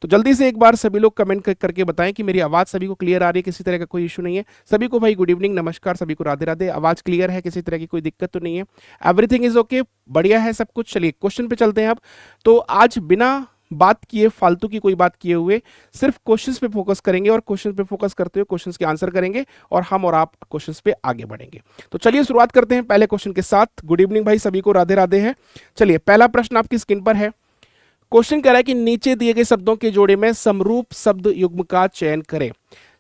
तो जल्दी से एक बार सभी लोग कमेंट करके बताएं कि मेरी आवाज़ सभी को क्लियर आ रही है, किसी तरह का कोई इशू नहीं है। सभी को भाई गुड इवनिंग, नमस्कार, सभी को राधे राधे। आवाज़ क्लियर है, किसी तरह की कोई दिक्कत तो नहीं है? एवरीथिंग इज ओके, बढ़िया है सब कुछ। चलिए क्वेश्चन पे चलते हैं अब। तो आज बिना बात किए, फालतू की कोई बात किए हुए, सिर्फ क्वेश्चंस पे फोकस करेंगे और क्वेश्चंस पे फोकस करते हुए क्वेश्चंस के आंसर करेंगे और हम और आप क्वेश्चंस पे आगे बढ़ेंगे। तो चलिए शुरुआत करते हैं पहले क्वेश्चन के साथ। गुड इवनिंग भाई, सभी को राधे राधे है। चलिए पहला प्रश्न आपकी स्क्रीन पर है। क्वेश्चन कह रहा है कि नीचे दिए गए शब्दों के जोड़े में समरूप शब्द युग्म का चयन करें।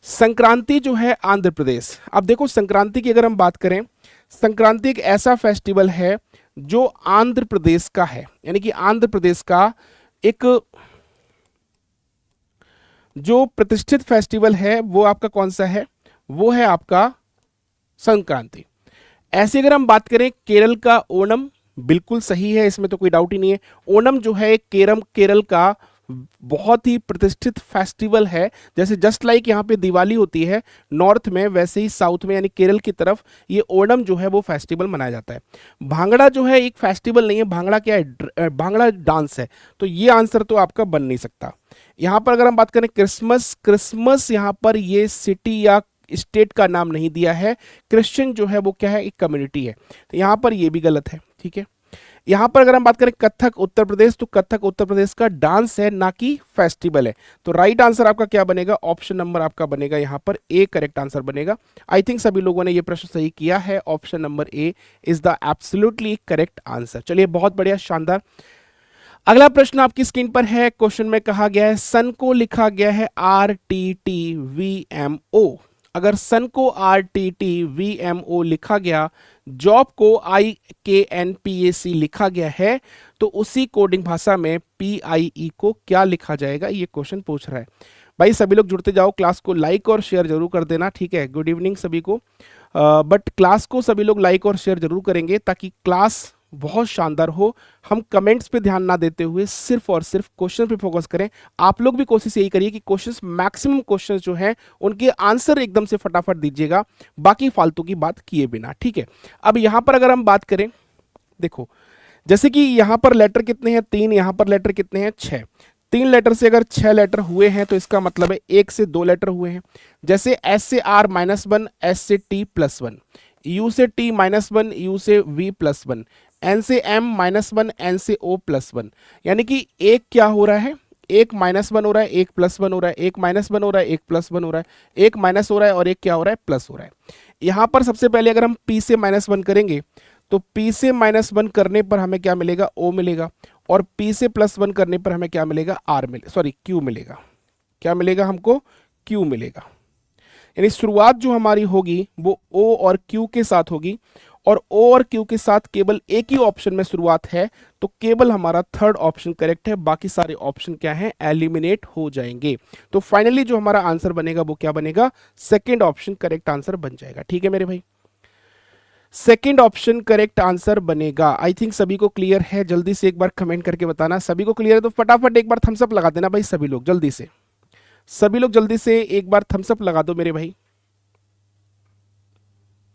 संक्रांति जो है आंध्र प्रदेश। अब देखो संक्रांति की अगर हम बात करें, संक्रांति एक ऐसा फेस्टिवल है जो आंध्र प्रदेश का है, यानी कि आंध्र प्रदेश का एक जो प्रतिष्ठित फेस्टिवल है वो आपका कौन सा है? वो है आपका संक्रांति। ऐसे अगर हम बात करें केरल का ओणम, बिल्कुल सही है, इसमें तो कोई डाउट ही नहीं है। ओणम जो है केरल का बहुत ही प्रतिष्ठित फेस्टिवल है। जैसे जस्ट लाइक यहाँ पे दिवाली होती है नॉर्थ में, वैसे ही साउथ में यानी केरल की तरफ ये ओणम जो है वो फेस्टिवल मनाया जाता है। भांगड़ा जो है एक फेस्टिवल नहीं है, भांगड़ा क्या है? भांगड़ा डांस है। तो ये आंसर तो आपका बन नहीं सकता। यहाँ पर अगर हम बात करें क्रिसमस यहाँ पर ये सिटी या स्टेट का नाम नहीं दिया है। क्रिश्चियन जो है वो क्या है? एक कम्युनिटी है। तो यहाँ पर ये भी गलत है, ठीक है। यहाँ पर अगर हम बात करें कथक उत्तर प्रदेश, तो कथक उत्तर प्रदेश का डांस है ना कि फेस्टिवल है। तो राइट आंसर आपका क्या बनेगा? ऑप्शन नंबर आपका बनेगा यहाँ पर ए करेक्ट आंसर बनेगा। आई थिंक सभी लोगों ने ये प्रश्न सही किया है। Option number A is the absolutely correct answer. चलिए बहुत बढ़िया, शानदार। अगला प्रश्न आपकी स्क्रीन पर है। क्वेश्चन में कहा गया है सन को लिखा गया है RTTVMO। अगर सन को RTTVMO लिखा गया, जॉब को IKNPAC लिखा गया है, तो उसी कोडिंग भाषा में PIE को क्या लिखा जाएगा? ये क्वेश्चन पूछ रहा है। भाई सभी लोग जुड़ते जाओ, क्लास को लाइक और शेयर जरूर कर देना, ठीक है। गुड इवनिंग सभी को। बट क्लास को सभी लोग लाइक और शेयर जरूर करेंगे ताकि क्लास बहुत शानदार हो। हम कमेंट्स पे ध्यान ना देते हुए सिर्फ और सिर्फ क्वेश्चन पे फोकस करें। आप लोग भी कोशिश यही करिए कि क्वेश्चंस, मैक्सिमम क्वेश्चंस जो हैं उनके आंसर एकदम से फटाफट दीजिएगा, बाकी फालतू की बात किए बिना, ठीक है। अब यहां पर अगर हम बात करें, देखो जैसे कि यहां पर लेटर कितने हैं? 3। यहां पर लेटर कितने हैं? 6। 3 लेटर से अगर 6 लेटर हुए हैं तो इसका मतलब है 1 से 2 लेटर हुए हैं। जैसे S से R -1, S से T +1, U से T -1, U से V +1, N से M -1, N से O +1। यानी कि एक क्या हो रहा है? एक -1 हो रहा है, एक +1 हो रहा है, एक -1 हो रहा है, एक +1 हो रहा है, एक माइनस हो रहा है और एक क्या हो रहा है? प्लस हो रहा है। यहां पर सबसे पहले अगर हम P से -1 करेंगे तो P से -1 करने पर हमें क्या मिलेगा? O मिलेगा। और P से +1 करने पर हमें क्या मिलेगा? Q मिलेगा। क्या मिलेगा हमको? Q मिलेगा। यानी शुरुआत जो हमारी होगी वो O और Q के साथ होगी, और O और Q के साथ केवल एक ही ऑप्शन में शुरुआत है, तो केवल हमारा थर्ड ऑप्शन करेक्ट है। बाकी सारे ऑप्शन क्या हैं? एलिमिनेट हो जाएंगे। तो फाइनली जो हमारा आंसर बनेगा वो क्या बनेगा? सेकंड ऑप्शन करेक्ट आंसर बन जाएगा, ठीक है मेरे भाई। सेकंड ऑप्शन करेक्ट आंसर बनेगा। आई थिंक सभी को क्लियर है? जल्दी से एक बार कमेंट करके बताना। सभी को क्लियर है तो फटाफट एक बार थम्स अप लगा देना भाई सभी लोग, जल्दी से। सभी लोग जल्दी से एक बार थम्स अप लगा दो मेरे भाई,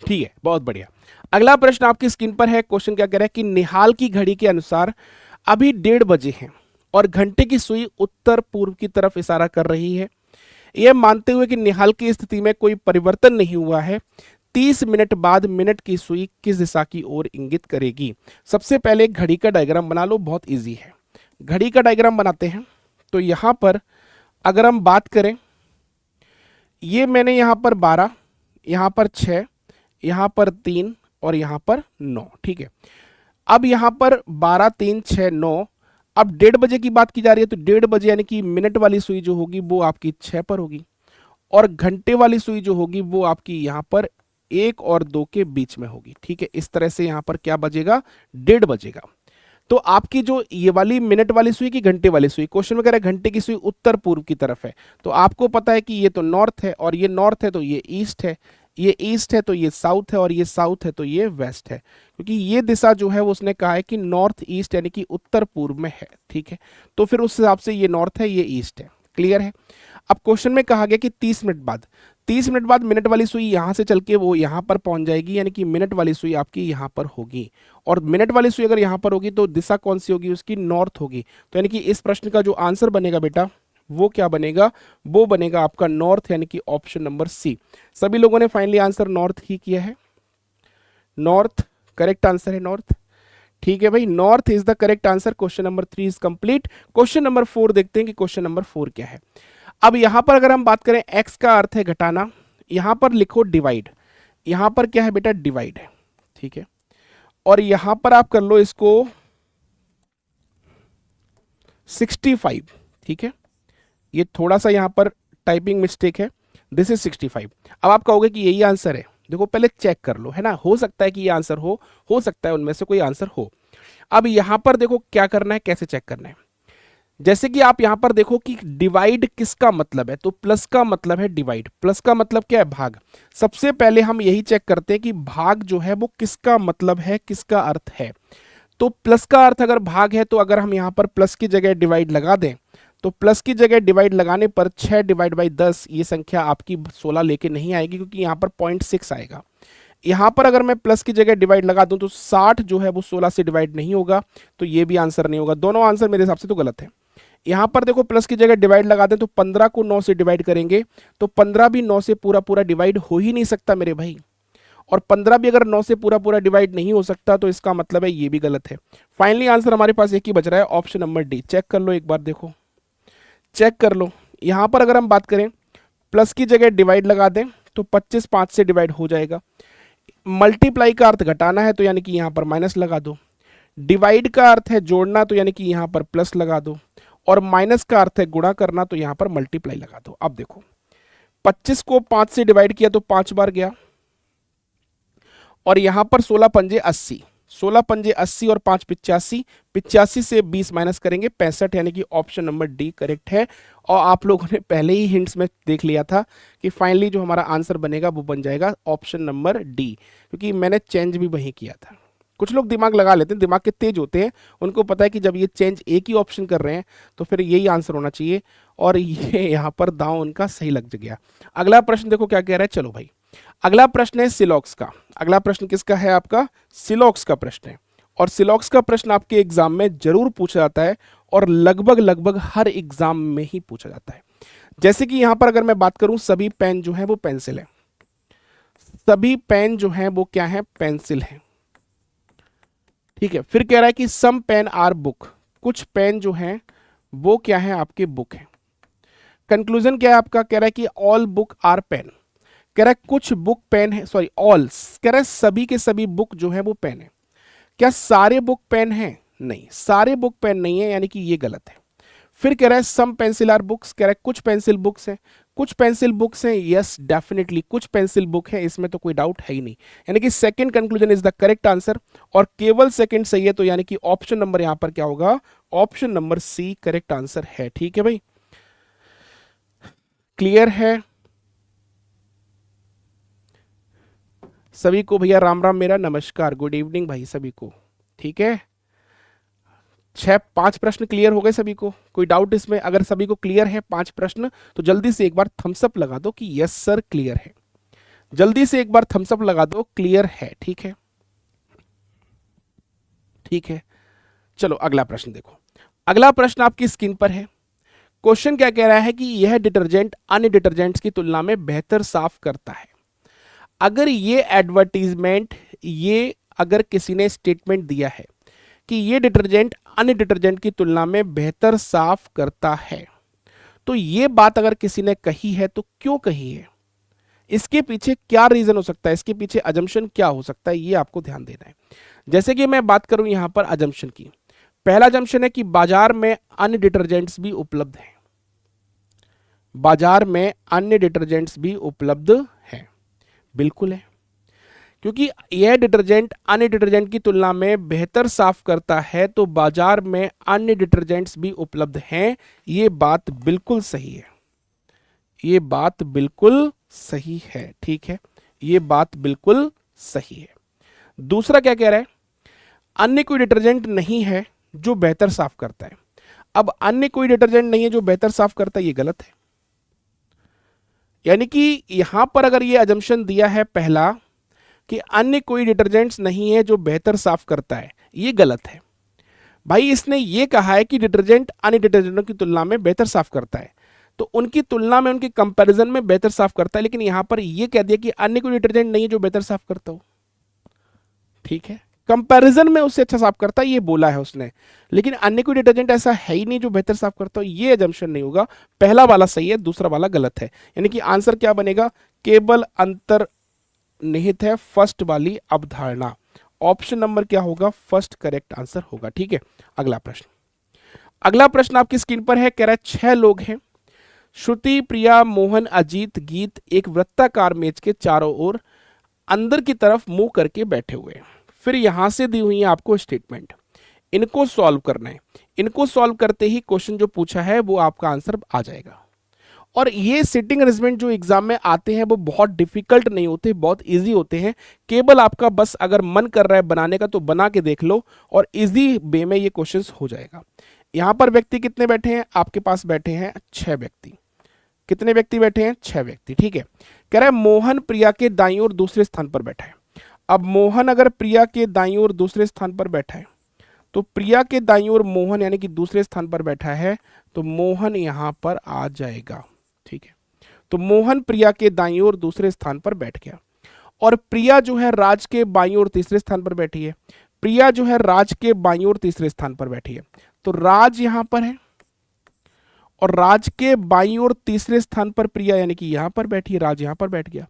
ठीक है, बहुत बढ़िया। अगला प्रश्न आपकी स्क्रीन पर है। क्वेश्चन क्या कह रहा है कि निहाल की घड़ी के अनुसार अभी 1:30 बजे हैं और घंटे की सुई उत्तर पूर्व की तरफ इशारा कर रही है। यह मानते हुए कि निहाल की स्थिति में कोई परिवर्तन नहीं हुआ है, 30 मिनट बाद मिनट की सुई किस दिशा की ओर इंगित करेगी? सबसे पहले घड़ी का डायग्राम बना लो, बहुत इजी है। घड़ी का डायग्राम बनाते हैं। तो यहां पर अगर हम बात करें, ये मैंने यहां पर 12, यहां पर 6, यहां पर 3 और यहां पर 9, ठीक है। अब यहां पर 12, 3, 6, 9। अब 1:30 बजे की बात की जा रही है, तो 1:30 बजे यानी कि मिनट वाली सुई जो होगी वो आपकी 6 पर होगी, और घंटे वाली सुई जो होगी वो आपकी यहां पर 1 और 2 के बीच में होगी, ठीक है। इस तरह से यहां पर क्या बजेगा? 1:30 बजेगा। तो आपकी जो ये वाली मिनट वाली सुई की घंटे वाली सुई, क्वेश्चन में कह रहा है घंटे की सुई उत्तर पूर्व की तरफ है, तो आपको पता है कि ये तो नॉर्थ है, और ये नॉर्थ है तो ये ईस्ट है, ये ईस्ट है तो ये साउथ है, और ये साउथ है तो ये वेस्ट है। क्योंकि ये दिशा जो है वो उसने कहा है कि नॉर्थ ईस्ट यानी कि उत्तर पूर्व में है, ठीक है। तो फिर उस हिसाब से ये नॉर्थ है, ये ईस्ट है। क्लियर है? अब क्वेश्चन में कहा गया कि 30 मिनट बाद, 30 मिनट बाद मिनट वाली सुई यहां से चल के वो यहां पर पहुंच जाएगी, यानी कि मिनट वाली सुई आपकी यहां पर होगी, और मिनट वाली सुई अगर यहां पर होगी तो दिशा कौन सी होगी? उसकी नॉर्थ होगी। तो यानी कि इस प्रश्न का जो आंसर बनेगा बेटा वो क्या बनेगा, वो बनेगा आपका नॉर्थ, यानी कि ऑप्शन नंबर सी। सभी लोगों ने फाइनली आंसर नॉर्थ ही किया है, नॉर्थ करेक्ट आंसर है नॉर्थ। ठीक है भाई, north is the correct answer. Question number 3 is complete. Question number 4 देखते हैं कि क्वेश्चन नंबर 4 क्या है। अब यहां पर अगर हम बात करें x का अर्थ है घटाना, यहां पर लिखो डिवाइड, यहां पर क्या है बेटा डिवाइड है, ठीक है। और यहां पर आप कर लो इसको 65, ठीक है। ये थोड़ा सा यहां पर टाइपिंग मिस्टेक है, दिस इज 65। अब आप कहोगे कि यही आंसर है, देखो पहले चेक कर लो, है ना, हो सकता है कि ये आंसर हो सकता है उनमें से कोई आंसर हो। अब यहां पर देखो क्या करना है, कैसे चेक करना है। जैसे कि आप यहां पर देखो कि डिवाइड किसका मतलब है, तो प्लस का मतलब है डिवाइड, प्लस का मतलब क्या है भाग। सबसे पहले हम यही चेक करते हैं कि भाग जो है वो किसका मतलब है, किसका अर्थ है। तो प्लस का अर्थ अगर भाग है, तो अगर हम यहां पर प्लस की जगह डिवाइड लगा दें, तो प्लस की जगह डिवाइड लगाने पर 6 डिवाइड बाई 10 ये संख्या आपकी 16 लेके नहीं आएगी, क्योंकि यहां पर 0.6 आएगा। यहां पर अगर मैं प्लस की जगह डिवाइड लगा दूं तो 60 जो है वो 16 से डिवाइड नहीं होगा, तो ये भी आंसर नहीं होगा। दोनों आंसर मेरे हिसाब से तो गलत है। यहां पर देखो प्लस की जगह डिवाइड लगा दें तो 15 को 9 से डिवाइड करेंगे, तो 15 भी 9 से पूरा पूरा डिवाइड हो ही नहीं सकता मेरे भाई। और 15 भी अगर 9 से पूरा पूरा डिवाइड नहीं हो सकता, तो इसका मतलब है ये भी गलत है। फाइनली आंसर हमारे पास एक ही बच रहा है, ऑप्शन नंबर डी। चेक कर लो एक बार, देखो चेक कर लो। यहां पर अगर हम बात करें प्लस की जगह डिवाइड लगा दें तो 25 5 से डिवाइड हो जाएगा। मल्टीप्लाई का अर्थ घटाना है, तो यानी कि यहां पर माइनस लगा दो। डिवाइड का अर्थ है जोड़ना, तो यानी कि यहां पर प्लस लगा दो। और माइनस का अर्थ है गुणा करना, तो यहां पर मल्टीप्लाई लगा दो। अब देखो 25 को 5 से डिवाइड किया तो 5 बार गया, और यहां पर 16 पंजे 80, 16 पंजे 80 और 5 85, 85 से 20 माइनस करेंगे 65, यानी कि ऑप्शन नंबर डी करेक्ट है। और आप लोगों ने पहले ही हिंट्स में देख लिया था कि फाइनली जो हमारा आंसर बनेगा वो बन जाएगा ऑप्शन नंबर डी, क्योंकि मैंने चेंज भी वही किया था। कुछ लोग दिमाग लगा लेते हैं, दिमाग के तेज होते हैं, उनको पता है कि जब ये चेंज एक ही ऑप्शन कर रहे हैं तो फिर यही आंसर होना चाहिए, और ये यहाँ पर दांव उनका सही लग गया। अगला प्रश्न देखो क्या कह रहा है, चलो भाई अगला प्रश्न है सिलॉक्स का। अगला प्रश्न किसका है, आपका सिलॉक्स का प्रश्न है। और सिलॉक्स का प्रश्न आपके एग्जाम में जरूर पूछा जाता है, और लगभग लगभग हर एग्जाम में ही पूछा जाता है। जैसे कि यहां पर अगर मैं बात करूं, सभी पेन जो है वो पेंसिल है, सभी पेन जो है वो क्या है, पेंसिल है, ठीक है। फिर कह रहा है कि सम पेन आर बुक, कुछ पेन जो है वो क्या है, आपके बुक है। कंक्लूजन क्या है आपका, कह रहा है कि ऑल बुक आर पेन, कह रहा है कुछ बुक पेन है, सॉरी ऑल, कह रहा है सभी के सभी बुक जो है वो पेन है। क्या सारे बुक पेन हैं, नहीं सारे बुक पेन नहीं है, यानी कि ये गलत है। फिर कह रहा है सम पेंसिल आर बुक्स, कह रहा है कुछ पेंसिल बुक्स हैं, कुछ पेंसिल बुक्स हैं, यस डेफिनेटली कुछ पेंसिल बुक है, इसमें तो कोई डाउट है ही नहीं, यानी कि second conclusion is the correct answer. और केवल सेकंड सही है, तो यानी कि ऑप्शन नंबर यहां पर क्या होगा, option number C correct answer है। ठीक है भाई, क्लियर है सभी को भैया, राम राम मेरा नमस्कार, गुड इवनिंग भाई सभी को। ठीक है, 5 प्रश्न क्लियर हो गए सभी को, कोई डाउट इसमें? अगर सभी को क्लियर है 5 प्रश्न, तो जल्दी से एक बार थम्स अप लगा दो कि यस सर क्लियर है, जल्दी से एक बार थम्स अप लगा दो क्लियर है। ठीक है, ठीक है, चलो अगला प्रश्न देखो। अगला प्रश्न आपकी स्क्रीन पर है। क्वेश्चन क्या कह रहा है कि यह डिटर्जेंट अन्य डिटर्जेंट्स की तुलना में बेहतर साफ करता है। अगर ये एडवर्टीजमेंट, ये अगर किसी ने स्टेटमेंट दिया है कि ये डिटर्जेंट अन्य डिटर्जेंट की तुलना में बेहतर साफ करता है, तो ये बात अगर किसी ने कही है तो क्यों कही है, इसके पीछे क्या रीजन हो सकता है, इसके पीछे अजम्पशन क्या हो सकता है, ये आपको ध्यान देना है। जैसे कि मैं बात करूं यहां पर अजम्पशन की, पहला अजम्पशन है कि बाजार में अन्य डिटर्जेंट्स भी उपलब्ध हैं, बाजार में अन्य डिटर्जेंट्स भी उपलब्ध हैं, बिल्कुल है, क्योंकि यह डिटर्जेंट अन्य डिटर्जेंट की तुलना में बेहतर साफ करता है, तो बाजार में अन्य डिटर्जेंट्स भी उपलब्ध हैं। ये बात बिल्कुल सही है, ये बात बिल्कुल सही है। ठीक है, ये बात बिल्कुल सही है। दूसरा क्या कह रहा है, अन्य कोई डिटर्जेंट नहीं है जो बेहतर साफ करता है। अब अन्य कोई डिटर्जेंट नहीं है जो बेहतर साफ करता है, ये गलत है। यानी कि यहां पर अगर ये अजम्पशन दिया है पहला कि अन्य कोई डिटर्जेंट्स नहीं है जो बेहतर साफ करता है, ये गलत है भाई। इसने ये कहा है कि डिटर्जेंट अन्य डिटर्जेंटों की तुलना में बेहतर साफ करता है, तो उनकी तुलना में, उनके कंपैरिजन में बेहतर साफ करता है। लेकिन यहां पर ये कह दिया कि अन्य कोई डिटर्जेंट नहीं है जो बेहतर साफ करता हो, ठीक है, कंपैरिजन में उससे अच्छा साफ करता है ये बोला है उसने, लेकिन अन्य कोई डिटर्जेंट ऐसा है ही नहीं जो बेहतर साफ करता हो, ये एजम्पशन नहीं होगा। पहला वाला सही है, दूसरा वाला गलत है। यानी कि आंसर क्या बनेगा, केवल अंतर्निहित है फर्स्ट वाली अवधारणा। ऑप्शन नंबर क्या होगा, फर्स्ट करेक्ट आंसर होगा। ठीक है, अगला प्रश्न। अगला प्रश्न आपकी स्क्रीन पर है, कह रहा है 6 लोग हैं, श्रुति, प्रिया, मोहन, अजीत, गीत एक वृत्ताकार मेज के चारों ओर अंदर की तरफ मुंह करके बैठे हुए हैं। फिर यहां से दी हुई है आपको स्टेटमेंट, इनको सॉल्व करना है। इनको सॉल्व करते ही क्वेश्चन जो पूछा है वो आपका आंसर आ जाएगा। और ये सिटिंग अरेंजमेंट जो एग्जाम में आते हैं वो बहुत डिफिकल्ट नहीं होते, बहुत इजी होते हैं। केवल आपका बस अगर मन कर रहा है बनाने का तो बना के देख लो और इजी वे में ये क्वेश्चंस हो जाएगा। यहां पर व्यक्ति कितने बैठे हैं, आपके पास बैठे हैं 6 व्यक्ति। कितने व्यक्ति बैठे हैं, 6 व्यक्ति। ठीक है, कह रहा है मोहन प्रिया के दाईं ओर दूसरे स्थान पर बैठा है। अब मोहन अगर प्रिया के दाईं ओर दूसरे स्थान पर बैठा है तो प्रिया के दाईं ओर मोहन यानी कि दूसरे स्थान पर बैठा है तो मोहन यहां पर आ जाएगा। ठीक है, तो मोहन प्रिया के दाईं ओर दूसरे स्थान पर बैठ गया और प्रिया जो है राज के बाईं ओर तीसरे स्थान पर बैठी है। प्रिया जो है राज के बाईं ओर तीसरे स्थान पर बैठी है, तो राज यहां पर है और राज के बाईं ओर तीसरे स्थान पर प्रिया यानी कि यहां पर बैठी है, राज यहां पर बैठ गया।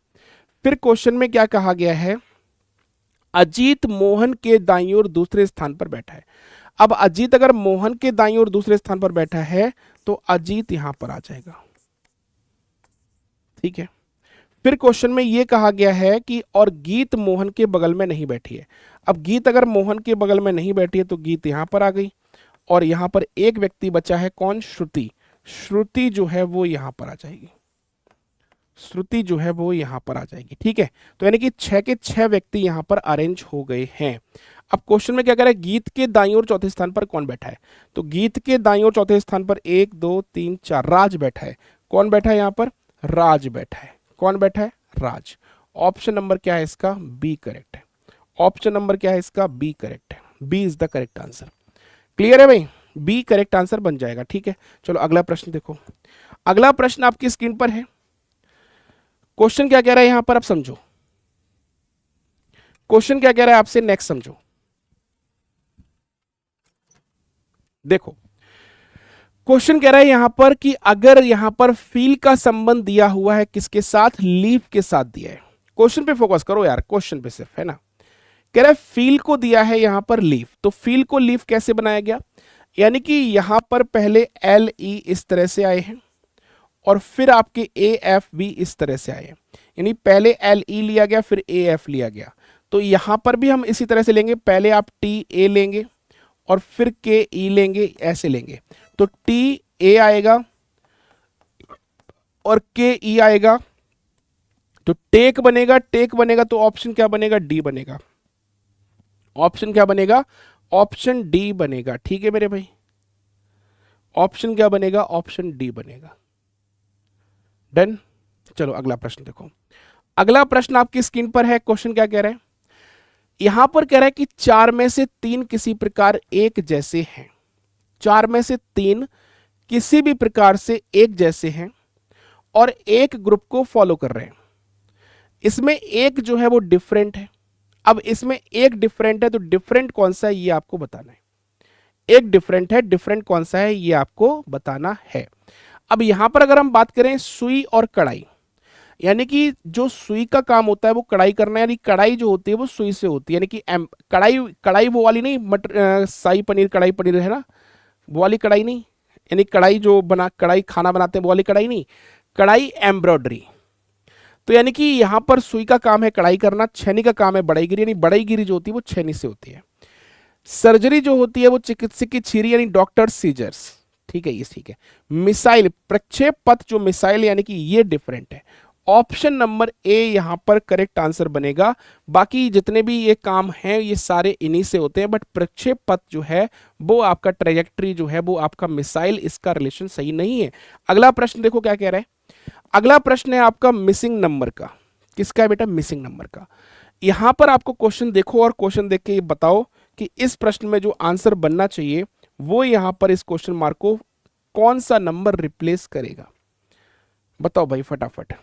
फिर क्वेश्चन में क्या कहा गया है, अजीत मोहन के दाईं ओर दूसरे स्थान पर बैठा है। अब अजीत अगर मोहन के दाईं ओर दूसरे स्थान पर बैठा है तो अजीत यहां पर आ जाएगा। ठीक है, फिर क्वेश्चन में यह कहा गया है कि और गीत मोहन के बगल में नहीं बैठी है। अब गीत अगर मोहन के बगल में नहीं बैठी है तो गीत यहां पर आ गई और यहां पर एक व्यक्ति बचा है, कौन, श्रुति। श्रुति जो है वो यहां पर आ जाएगी, श्रुति जो है वो यहां पर आ जाएगी। ठीक है, तो यानी कि 6 के 6 व्यक्ति यहां पर अरेंज हो गए हैं। अब क्वेश्चन में क्या कह रहा है, गीत के दाईं ओर चौथे स्थान पर कौन बैठा है, तो गीत के दाईं ओर चौथे स्थान पर 1 2 3 4 राज बैठा है। कौन बैठा है यहां पर, राज बैठा है। कौन बैठा है, राज। ऑप्शन नंबर क्या है इसका, बी करेक्ट है। ऑप्शन नंबर क्या है इसका, बी करेक्ट है। B is the correct answer. Clear है भाई, बी करेक्ट आंसर बन जाएगा। ठीक है, चलो अगला प्रश्न देखो। अगला प्रश्न आपकी स्क्रीन पर है। क्वेश्चन क्या कह रहा है यहां पर, आप समझो क्वेश्चन क्या कह रहा है आपसे, नेक्स्ट समझो। देखो क्वेश्चन कह रहा है यहां पर कि अगर यहां पर फील का संबंध दिया हुआ है किसके साथ, लीव के साथ दिया है। क्वेश्चन पे फोकस करो यार, क्वेश्चन पे सिर्फ, है ना। कह रहा है फील को दिया है यहां पर लीव, तो फील को लीव कैसे बनाया गया, यानी कि यहां पर पहले एल ई इस तरह से आए हैं और फिर आपके ए एफ भी इस तरह से आए हैं, यानी पहले एल ई लिया गया फिर ए एफ लिया गया। तो यहां पर भी हम इसी तरह से लेंगे, पहले आप टी ए लेंगे और फिर के ई लेंगे, ऐसे लेंगे। तो टी ए आएगा और के ई आएगा, तो टेक बनेगा। टेक बनेगा तो ऑप्शन क्या बनेगा, डी बनेगा। ऑप्शन क्या बनेगा, ऑप्शन डी बनेगा। ठीक है मेरे भाई, ऑप्शन क्या बनेगा, ऑप्शन डी बनेगा। डन। चलो अगला प्रश्न देखो। अगला प्रश्न आपकी स्क्रीन पर है। क्वेश्चन क्या कह रहा है, यहां पर कह रहा है कि 4 में से 3 किसी प्रकार एक जैसे हैं। 4 में से 3 किसी भी प्रकार से एक जैसे हैं और एक ग्रुप को फॉलो कर रहे हैं। इसमें एक जो है वो डिफरेंट है। अब इसमें एक डिफरेंट है तो डिफरेंट कौन सा है ये आपको बताना है। एक डिफरेंट है, डिफरेंट कौन सा है ये आपको बताना है। अब यहां पर अगर हम बात करें सुई और कढ़ाई, यानी कि जो सुई का काम होता है वो कढ़ाई करना है, यानी कढ़ाई जो होती है वो सुई से होती है, यानी कि कढ़ाई, कढ़ाई वो वाली नहीं, मटर शाही पनीर कढ़ाई पनीर है ना, वो वाली कढ़ाई नहीं, यानी कढ़ाई जो बना, कढ़ाई खाना बनाते हैं वो वाली कढ़ाई नहीं, कढ़ाई एम्ब्रॉयडरी। तो यानी कि यहां पर सुई का काम है कढ़ाई करना, छेनी का काम है बढ़ईगिरी, यानी बढ़ईगिरी जो होती है वो छेनी से होती है। सर्जरी जो होती है वो चिकित्सक की छीरी यानी डॉक्टर सीजर्स। ठीक है, ये ठीक है। मिसाइल, प्रक्षेप पथ जो मिसाइल, यानी कि ये डिफरेंट है। ऑप्शन नंबर ए यहां पर करेक्ट आंसर बनेगा। बाकी जितने भी ये काम हैं ये सारे इन्हीं से होते हैं, बट प्रक्षेप पथ जो है वो आपका ट्रेजेक्ट्री जो है वो आपका मिसाइल, इसका रिलेशन सही नहीं है। अगला प्रश्न देखो क्या कह रहा है। अगला प्रश्न है आपका मिसिंग नंबर का। किसका है बेटा, मिसिंग नंबर का। यहां पर आपको क्वेश्चन देखो और क्वेश्चन देख के ये बताओ कि इस प्रश्न में जो आंसर बनना चाहिए वो यहां पर इस क्वेश्चन मार्क को कौन सा नंबर रिप्लेस करेगा। बताओ भाई फटाफट,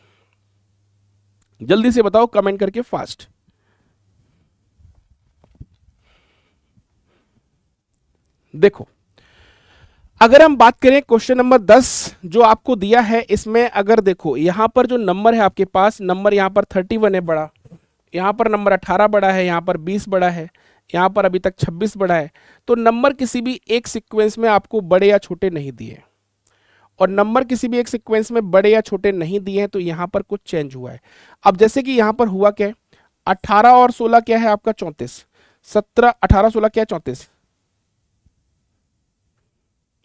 जल्दी से बताओ कमेंट करके फास्ट। देखो, अगर हम बात करें क्वेश्चन नंबर 10 जो आपको दिया है, इसमें अगर देखो यहां पर जो नंबर है आपके पास, नंबर यहां पर 31 है बड़ा, यहां पर नंबर 18 बड़ा है, यहां पर 20 बड़ा है, यहां पर अभी तक 26 बड़ा है। तो नंबर किसी भी एक सीक्वेंस में आपको बड़े या छोटे नहीं दिए, और नंबर किसी भी एक सीक्वेंस में बड़े या छोटे नहीं दिए हैं, तो यहां पर कुछ चेंज हुआ है। अब जैसे कि यहां पर हुआ क्या है, 18 और 16 क्या है आपका 34, 17 18 16 क्या है 34,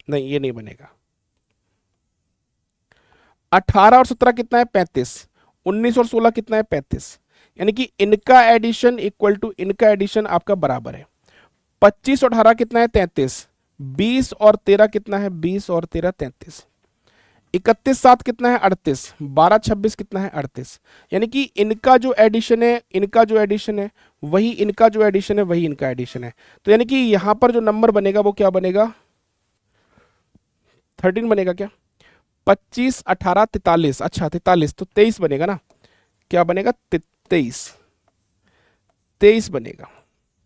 नहीं ये नहीं बनेगा। 18 और 17 कितना है 35, 19 और 16 कितना है 35, यानी कि इनका एडिशन इक्वल टू इनका एडिशन आपका बराबर है। 25 और 18 कितना है 33, 20 और 13 कितना है 20 और 13 33, 31 7 कितना है 38, 12 26 कितना है 38, यानी कि इनका जो एडिशन है, इनका जो एडिशन है वही इनका जो एडिशन है वही इनका एडिशन है। तो यानी कि यहां पर जो नंबर बनेगा वो क्या बनेगा, 13 बनेगा क्या, 25 18 43, अच्छा 43 तो 23 बनेगा ना, क्या बनेगा 23, 23 बनेगा।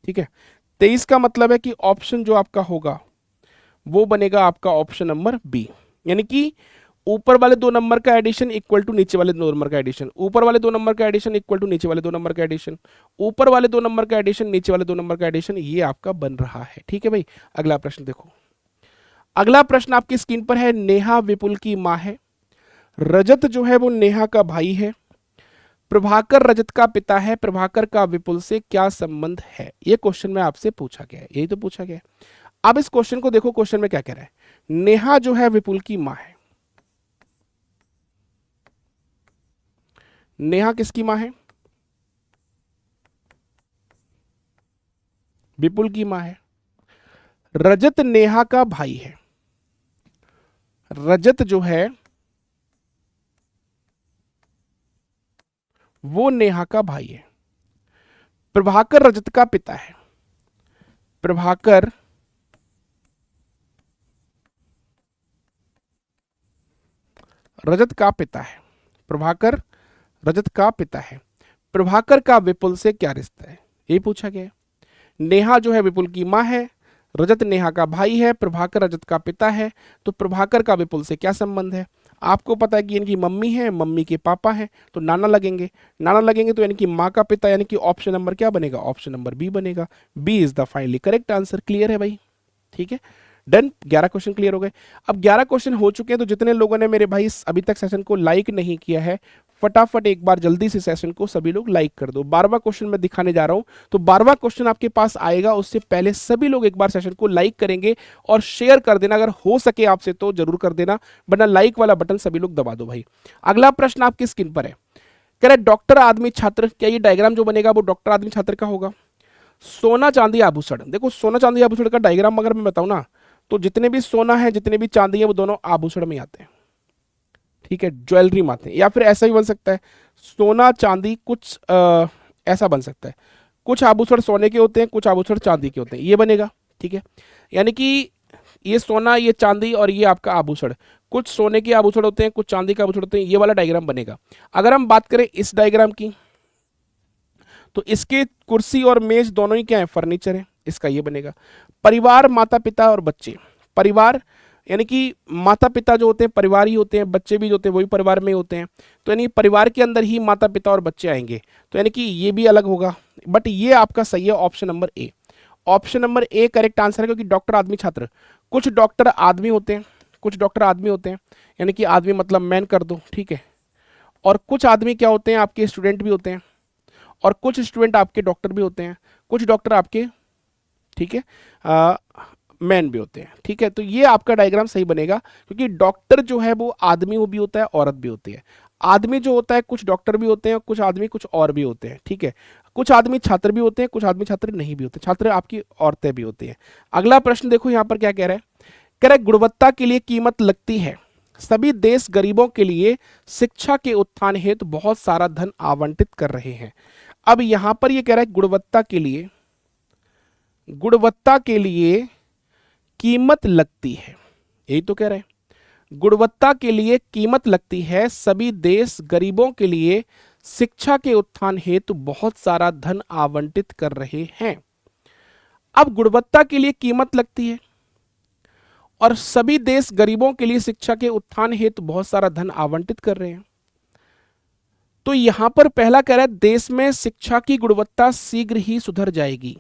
ठीक है, 23 का मतलब है कि ऑप्शन जो आपका होगा वो बनेगा आपका ऑप्शन नंबर बी, यानी कि ऊपर वाले दो नंबर का एडिशन इक्वल टू नीचे वाले दो नंबर का एडिशन, ऊपर वाले दो नंबर का एडिशन इक्वल टू नीचे वाले दो नंबर का एडिशन, ऊपर वाले दो नंबर का एडिशन नीचे वाले दो नंबर का एडिशन, ये आपका बन रहा है। ठीक है भाई, अगला प्रश्न देखो, अगला प्रश्न आपकी स्क्रीन पर है, नेहा विपुल की मां है, रजत जो है वो नेहा का भाई है, प्रभाकर रजत का पिता है, प्रभाकर का विपुल से क्या संबंध है, ये क्वेश्चन में आपसे पूछा गया है, यही तो पूछा गया है। अब इस क्वेश्चन को देखो, क्वेश्चन में क्या कह रहा है, नेहा जो है विपुल की मां है, नेहा किसकी मां है, विपुल की मां है, रजत नेहा का भाई है, रजत जो है वो नेहा का भाई है, प्रभाकर रजत का पिता है, प्रभाकर रजत का पिता है, प्रभाकर रजत का पिता है, प्रभाकर का विपुल से क्या रिश्ता है, ये पूछा गया है। नेहा जो है विपुल की मां है, रजत नेहा का भाई है, प्रभाकर रजत का पिता है, तो प्रभाकर का विपुल से क्या संबंध है। आपको पता है कि इनकी मम्मी है, मम्मी के पापा हैं, तो नाना लगेंगे, नाना लगेंगे तो यानी कि माँ का पिता, यानी कि ऑप्शन नंबर क्या बनेगा, ऑप्शन नंबर बी बनेगा। B is the finally correct answer. Clear है भाई, ठीक है, डन। 11 क्वेश्चन क्लियर हो गए। अब 11 क्वेश्चन हो चुके हैं, तो जितने लोगों ने मेरे भाई अभी तक सेशन को लाइक नहीं किया है, फटाफट एक बार जल्दी से सेशन को सभी लोग लाइक कर दो। 12वां क्वेश्चन मैं दिखाने जा रहा हूं, तो 12वां क्वेश्चन आपके पास आएगा, उससे पहले सभी लोग एक बार सेशन को लाइक करेंगे और शेयर कर देना, अगर हो सके आपसे तो जरूर कर देना, वरना लाइक वाला बटन सभी लोग दबा दो भाई। अगला प्रश्न आपकी स्क्रीन पर है, कह रहे डॉक्टर आदमी छात्र, क्या ये डायग्राम जो बनेगा वो डॉक्टर आदमी छात्र का होगा। सोना चांदी आभूषण, देखो सोना चांदी आभूषण का डायग्राम अगर मैं बताऊं ना, तो जितने भी सोना है जितने भी चांदी है वो दोनों आभूषण में आते हैं, ठीक है, ज्वेलरी में आते हैं। या फिर ऐसा भी बन सकता है, सोना चांदी कुछ ऐसा बन सकता है, कुछ आभूषण सोने के होते हैं, कुछ आभूषण चांदी के होते हैं, ये बनेगा। ठीक है, यानी कि ये सोना, ये चांदी और ये आपका आभूषण, कुछ सोने के आभूषण होते हैं, कुछ चांदी के आभूषण होते हैं, ये वाला डायग्राम बनेगा। अगर हम बात करें इस डायग्राम की, तो इसके कुर्सी और मेज दोनों ही क्या है, फर्नीचर है, इसका ये बनेगा। परिवार, माता पिता और बच्चे, परिवार यानी कि माता पिता जो होते हैं परिवार ही होते हैं, बच्चे भी जो होते हैं वही परिवार में होते हैं, तो यानी परिवार के अंदर ही माता पिता और बच्चे आएंगे, तो यानी कि ये भी अलग होगा। बट ये आपका सही है option number A, option number A correct answer है, क्योंकि डॉक्टर आदमी छात्र, कुछ डॉक्टर आदमी होते हैं, कुछ डॉक्टर आदमी होते हैं, यानी कि आदमी मतलब मैन कर दो, ठीक है, और कुछ आदमी क्या होते हैं आपके स्टूडेंट भी होते हैं, और कुछ स्टूडेंट आपके डॉक्टर भी होते हैं, कुछ डॉक्टर आपके, ठीक है, मैन भी होते हैं। ठीक है, तो ये आपका डायग्राम सही बनेगा, क्योंकि डॉक्टर जो है वो आदमी वो भी होता है, औरत भी होती है। आदमी जो होता है कुछ डॉक्टर भी होते हैं, कुछ आदमी कुछ और भी होते हैं। ठीक है, कुछ आदमी छात्र भी होते हैं, कुछ आदमी छात्र नहीं भी होते, छात्र आपकी औरतें भी होती हैं। अगला प्रश्न देखो यहाँ पर क्या कह रहा है, कह रहा है गुणवत्ता के लिए कीमत लगती है, सभी देश गरीबों के लिए शिक्षा के उत्थान हेतु बहुत सारा धन आवंटित कर रहे हैं। अब यहां पर ये कह रहा है गुणवत्ता के लिए, गुणवत्ता के लिए कीमत लगती है, यही तो कह रहे हैं, गुणवत्ता के लिए कीमत लगती है, सभी देश गरीबों के लिए शिक्षा के उत्थान हेतु बहुत सारा धन आवंटित कर रहे हैं। अब गुणवत्ता के लिए कीमत लगती है और सभी देश गरीबों के लिए शिक्षा के उत्थान हेतु बहुत सारा धन आवंटित कर रहे हैं। तो यहां पर पहला कह रहा है देश में शिक्षा की गुणवत्ता शीघ्र ही सुधर जाएगी।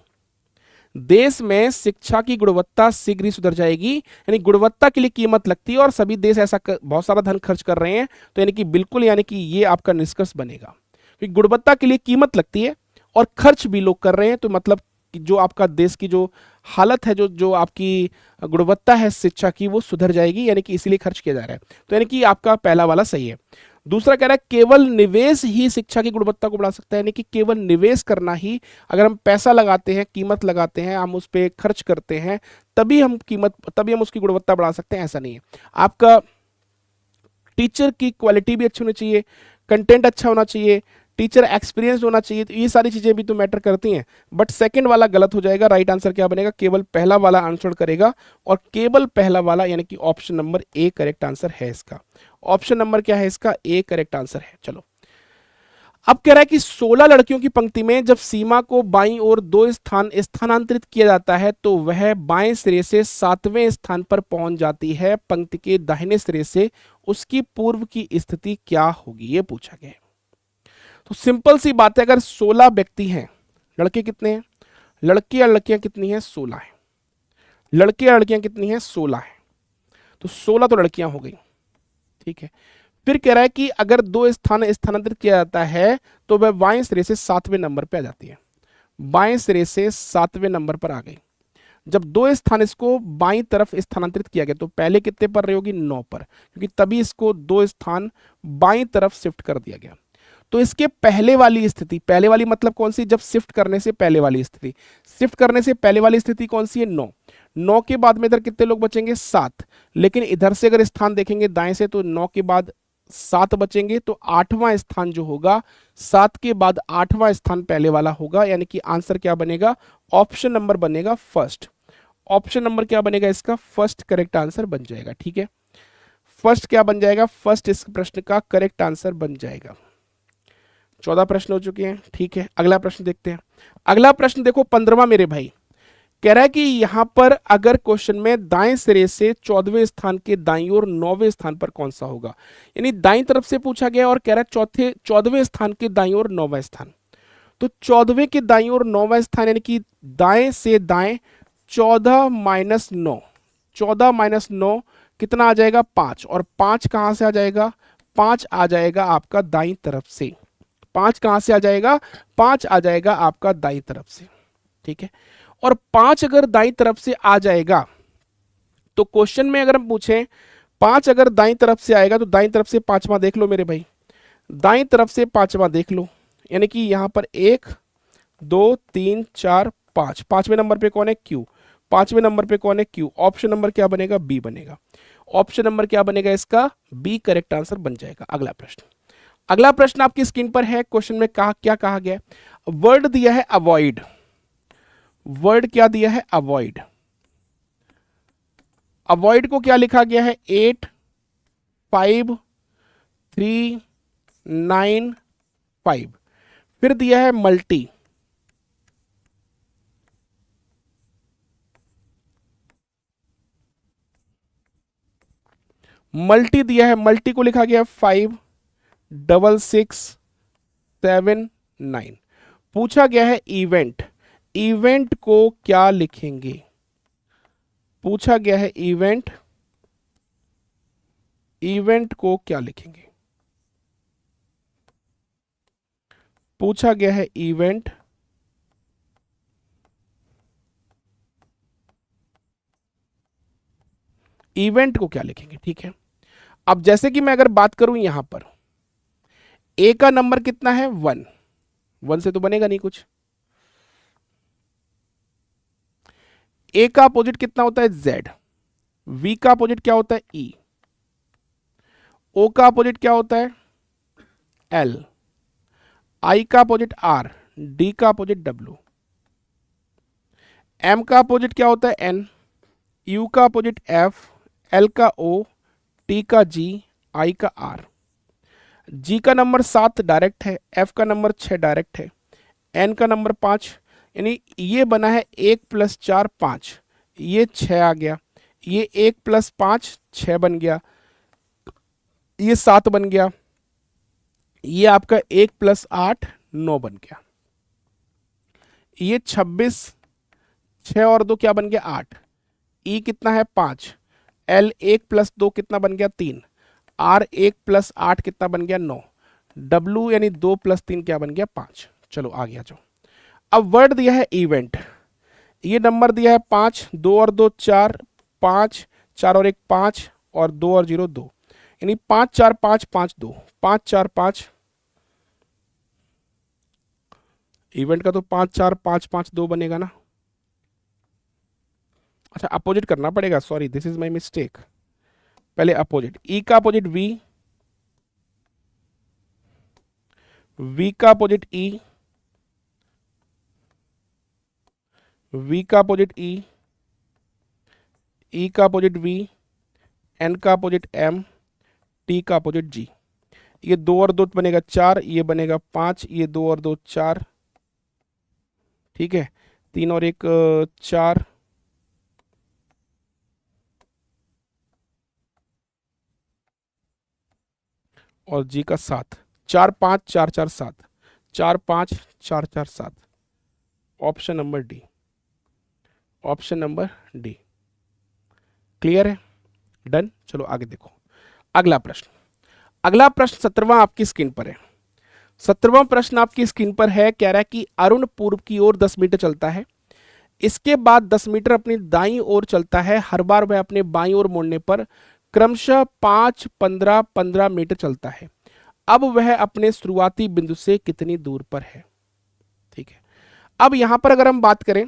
देश में शिक्षा की गुणवत्ता शीघ्र ही सुधर जाएगी, यानी गुणवत्ता के लिए कीमत लगती है और सभी देश ऐसा बहुत सारा धन खर्च कर रहे हैं, तो यानी कि बिल्कुल, यानी कि ये आपका निष्कर्ष बनेगा कि गुणवत्ता के लिए कीमत लगती है और खर्च भी लोग कर रहे हैं, तो मतलब जो आपका देश की जो हालत है, जो आपकी गुणवत्ता है शिक्षा की, वो सुधर जाएगी, यानी कि इसीलिए खर्च किया जा रहा है। तो यानी कि आपका पहला वाला सही है। दूसरा कह रहा है केवल निवेश ही शिक्षा की गुणवत्ता को बढ़ा सकता है, यानी कि केवल निवेश करना ही, अगर हम पैसा लगाते हैं, कीमत लगाते हैं, हम उस पर खर्च करते हैं, तभी हम उसकी गुणवत्ता बढ़ा सकते हैं, ऐसा नहीं है। आपका टीचर की क्वालिटी भी अच्छी होनी चाहिए, कंटेंट अच्छा होना चाहिए, टीचर एक्सपीरियंस होना चाहिए, तो ये सारी चीजें भी तो मैटर करती हैं। बट सेकंड वाला गलत हो जाएगा, राइट आंसर क्या बनेगा, केवल पहला वाला आंसर करेगा, और केवल पहला वाला यानी कि option number A correct answer है इसका। ऑप्शन नंबर क्या है इसका, ए करेक्ट आंसर है। चलो, अब कह रहा है कि 16 लड़कियों की पंक्ति में जब सीमा को बाईं ओर 2 स्थान स्थानांतरित किया जाता है तो वह बाएं सिरे से 7वें स्थान पर पहुंच जाती है, पंक्ति के दाहिने सिरे से उसकी पूर्व की स्थिति क्या होगी, ये पूछा गया है। तो सिंपल सी बात है, अगर 16 व्यक्ति हैं, लड़के कितने हैं, लड़कियां लड़कियां कितनी हैं, 16 है, लड़कियां लड़कियां कितनी हैं, 16 है, तो 16 तो लड़कियां हो गई, ठीक है। फिर कह रहा है कि अगर 2 स्थान स्थानांतरित किया जाता है तो वह बाएं सिरे से 7वें नंबर पे आ जाती है, बाएं सिरे से 7वें नंबर पर आ गई। जब 2 स्थान इसको बाईं तरफ स्थानांतरित किया गया तो पहले कितने पर रही होगी, 9 पर, क्योंकि तभी इसको 2 स्थान बाईं तरफ शिफ्ट कर दिया गया। तो इसके पहले वाली स्थिति, पहले वाली मतलब कौन सी, जब शिफ्ट करने से पहले वाली स्थिति, शिफ्ट करने से पहले वाली स्थिति कौन सी है, 9। 9 के बाद में इधर कितने लोग बचेंगे, 7। लेकिन इधर से अगर स्थान देखेंगे दाएं से तो 9 के बाद 7 बचेंगे, तो 8वां स्थान जो होगा, 7 के बाद 8वां स्थान पहले वाला होगा, यानी कि आंसर क्या बनेगा, ऑप्शन नंबर बनेगा फर्स्ट। ऑप्शन नंबर क्या बनेगा इसका, फर्स्ट करेक्ट आंसर बन जाएगा, ठीक है। फर्स्ट क्या बन जाएगा, फर्स्ट इस प्रश्न का करेक्ट आंसर बन जाएगा। 14 प्रश्न हो चुके हैं, ठीक है। अगला प्रश्न देखते हैं। अगला प्रश्न देखो 15वां मेरे भाई, कह रहा है कि यहां पर अगर क्वेश्चन में दाएं सिरे से 14वें स्थान के दाईं ओर 9वें स्थान पर कौन सा होगा, यानी दाईं तरफ से पूछा गया और कह रहा है 14वें स्थान के दाईं ओर 9वां स्थान। तो 14वें के दाईं ओर 9वां स्थान, यानी कि दाएं से दाएं 14 माइनस 9, 14 माइनस 9 कितना आ जाएगा, 5। और 5 कहां से आ जाएगा, 5 आ जाएगा आपका दाईं तरफ से। 5 कहां से आ जाएगा, 5 आ जाएगा आपका दाईं तरफ से, ठीक है। और 5 अगर दाईं तरफ से आ जाएगा तो क्वेश्चन में अगर हम पूछें 5 अगर दाईं तरफ से आएगा तो दाईं तरफ से 5वां देख लो मेरे भाई, दाईं तरफ से 5वां देख लो, यानी कि यहां पर 1 2 3 4 5, 5वें नंबर पे कौन है, क्यू। 5वें नंबर पे कौन है, क्यू। ऑप्शन नंबर क्या बनेगा, बी बनेगा। ऑप्शन नंबर क्या बनेगा इसका, बी करेक्ट आंसर बन जाएगा। अगला प्रश्न, अगला प्रश्न आपकी स्क्रीन पर है। क्वेश्चन में क्या कहा गया है, वर्ड दिया है अवॉइड, वर्ड क्या दिया है, अवॉइड। अवॉइड को क्या लिखा गया है, 8 5 3 9 5। फिर दिया है मल्टी, मल्टी दिया है, मल्टी को लिखा गया है 5 6 6 7 9। पूछा गया है इवेंट, इवेंट को क्या लिखेंगे, पूछा गया है इवेंट, इवेंट को क्या लिखेंगे, पूछा गया है इवेंट, इवेंट को क्या लिखेंगे, ठीक है। अब जैसे कि मैं अगर बात करूं यहां पर ए का नंबर कितना है, 1, 1 से तो बनेगा नहीं कुछ। ए का अपोजिट कितना होता है, जेड। वी का अपोजिट क्या होता है, ई। ओ का अपोजिट क्या होता है, एल। आई का अपोजिट आर। डी का अपोजिट डब्ल्यू। एम का अपोजिट क्या होता है, एन। यू का अपोजिट एफ। एल का ओ। टी का जी, आई का आर। जी का नंबर 7 डायरेक्ट है, एफ का नंबर 6 डायरेक्ट है, एन का नंबर 5, यानी ये बना है 1 + 4 5, ये 6 आ गया, ये 1 + 5 6 बन गया, ये 7 बन गया, ये आपका 1 + 8 9 बन गया, ये 26, 6 और 2 क्या बन गया 8, ई कितना है 5, एल 1 + 2 कितना बन गया 3, आर 1 + 8 कितना बन गया 9, डब्लू यानी 2 + 3 क्या बन गया 5। चलो आ गया जो। अब वर्ड दिया है इवेंट, ये नंबर दिया है 5, 2 और 2 4, 5, 4 और 1 5, और 2 और 0 2, यानी 5 4 5 5 2, 5 4 5, इवेंट का तो 5 4 5 5 2 बनेगा ना। अच्छा अपोजिट करना पड़ेगा, sorry this is my mistake. पहले अपोजिट, ई का अपोजिट वी, वी का अपोजिट ई, वी का अपोजिट ई, ई का अपोजिट वी, एन का अपोजिट एम, टी का अपोजिट जी। ये 2 और 2 बनेगा 4, ये बनेगा 5, ये 2 और 2 4, ठीक है, 3 और 1 4, और जी का 7, 4 5 4 4 7, 4 5 4 4 7, option number D, option number D. Clear है, डन। चलो आगे देखो अगला प्रश्न। अगला प्रश्न 17वां आपकी स्क्रीन पर है। 17वां प्रश्न आपकी स्क्रीन पर है, कह रहा है कि अरुण पूर्व की ओर 10 मीटर चलता है, इसके बाद 10 मीटर अपनी दाईं ओर चलता है, हर बार वह अपने बाईं ओर मुड़ने पर क्रमशः 5 15 15 मीटर चलता है। अब वह अपने शुरुआती बिंदु से कितनी दूर पर है। ठीक है, अब यहां पर अगर हम बात करें,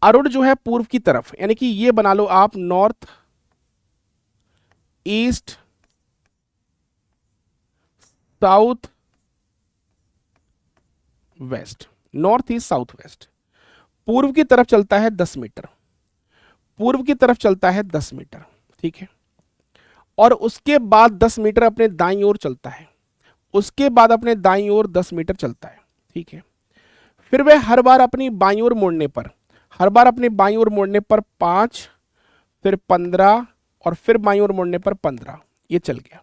अरुण जो है पूर्व की तरफ, यानी कि ये बना लो आप north east south west, north east south west, पूर्व की तरफ चलता है 10 मीटर, पूर्व की तरफ चलता है 10 मीटर, ठीक है, और उसके बाद 10 मीटर अपने दाईं ओर चलता है, उसके बाद अपने दाईं ओर 10 मीटर चलता है, ठीक है। फिर वह हर बार अपनी बाईं ओर मोड़ने पर, हर बार अपनी बाईं ओर मोड़ने पर 5, फिर 15, और फिर बाईं ओर मोड़ने पर 15, ये चल गया।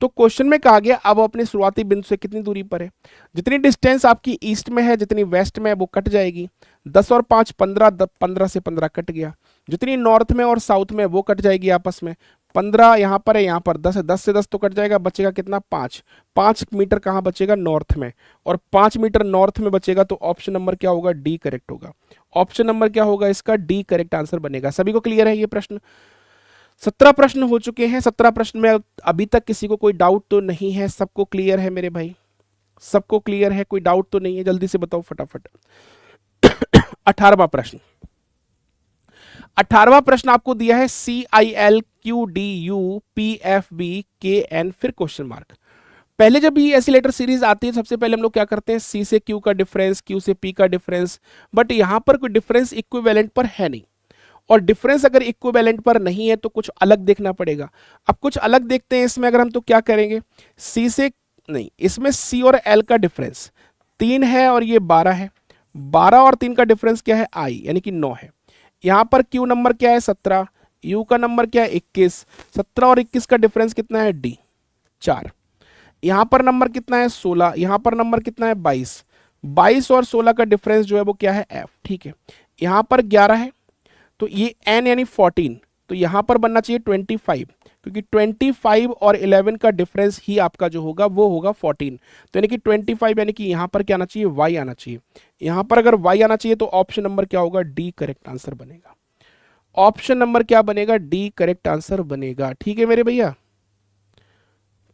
तो क्वेश्चन में कहा गया अब अपने शुरुआती बिंदु से कितनी दूरी पर है। जितनी डिस्टेंस आपकी ईस्ट में है, जितनी वेस्ट में है, वो कट जाएगी, 10 और 5 15, 15 से 15 कट गया। जितनी नॉर्थ में और साउथ में वो कट जाएगी आपस में, 15 यहाँ पर है, यहाँ पर 10 है, 10 से 10 तो कट जाएगा, बचेगा कितना 5, 5 मीटर कहाँ बचेगा नॉर्थ में, और 5 मीटर नॉर्थ में बचेगा, तो ऑप्शन नंबर क्या होगा डी करेक्ट होगा। ऑप्शन नंबर क्या होगा इसका, डी करेक्ट आंसर बनेगा। सभी को क्लियर है ये प्रश्न। 17 प्रश्न हो चुके हैं, 17 प्रश्न में अभी तक किसी को कोई डाउट तो नहीं है, सबको क्लियर है मेरे भाई, सबको क्लियर है, कोई डाउट तो नहीं है, जल्दी से बताओ फटाफट। 18वां प्रश्न, 18वां प्रश्न आपको दिया है CILQDUPFB KN फिर क्वेश्चन मार्क। पहले जब ये ऐसी लेटर सीरीज आती है, सबसे पहले हम लोग क्या करते हैं, सी से क्यू का डिफरेंस, क्यू से पी का डिफरेंस, बट यहां पर कोई डिफरेंस इक्विवेलेंट पर है नहीं, और डिफरेंस अगर इक्विवेलेंट पर नहीं है तो कुछ अलग देखना पड़ेगा। अब कुछ अलग देखते हैं इसमें, अगर हम तो क्या करेंगे, सी से नहीं, इसमें सी और एल का डिफरेंस 3 है और ये 12 है, 12 और 3 का डिफरेंस क्या है आई, यानी कि 9 है। यहां पर क्यू नंबर क्या है 17, यू का नंबर क्या है 21, 17 और 21 का डिफरेंस कितना है डी 4। यहां पर नंबर कितना है 16, यहां पर नंबर कितना है 22, 22 और 16 का डिफरेंस जो है वो क्या है एफ, ठीक है। यहां पर 11 है, तो ये n यानी 14, तो यहां पर बनना चाहिए 25, क्योंकि 25 और 11 का डिफरेंस ही आपका जो होगा वो होगा 14, तो यानी कि 25, यानी कि यहां पर क्या आना चाहिए y आना चाहिए। यहां पर अगर y आना चाहिए तो ऑप्शन नंबर क्या होगा डी करेक्ट आंसर बनेगा। ऑप्शन नंबर क्या बनेगा डी करेक्ट आंसर बनेगा। ठीक है मेरे भैया,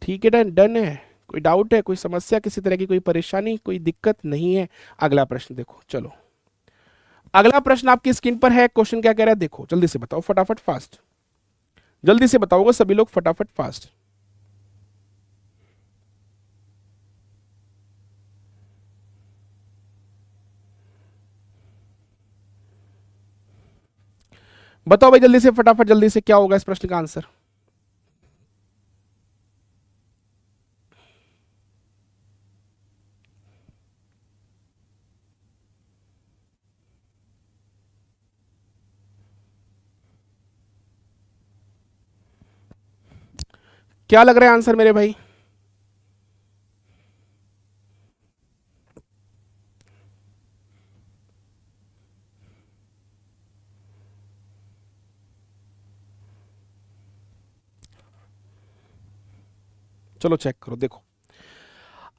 ठीक है, डन डन है। कोई डाउट है, कोई समस्या, किसी तरह की कोई परेशानी, कोई दिक्कत नहीं है। अगला प्रश्न देखो, चलो अगला प्रश्न आपकी स्क्रीन पर है। क्वेश्चन क्या कह रहा है देखो, जल्दी से बताओ फटाफट फास्ट, जल्दी से बताओगे सभी लोग फटाफट फास्ट। बताओ भाई जल्दी से, फटाफट जल्दी से, क्या होगा इस प्रश्न का आंसर? क्या लग रहा है आंसर मेरे भाई? चलो चेक करो, देखो।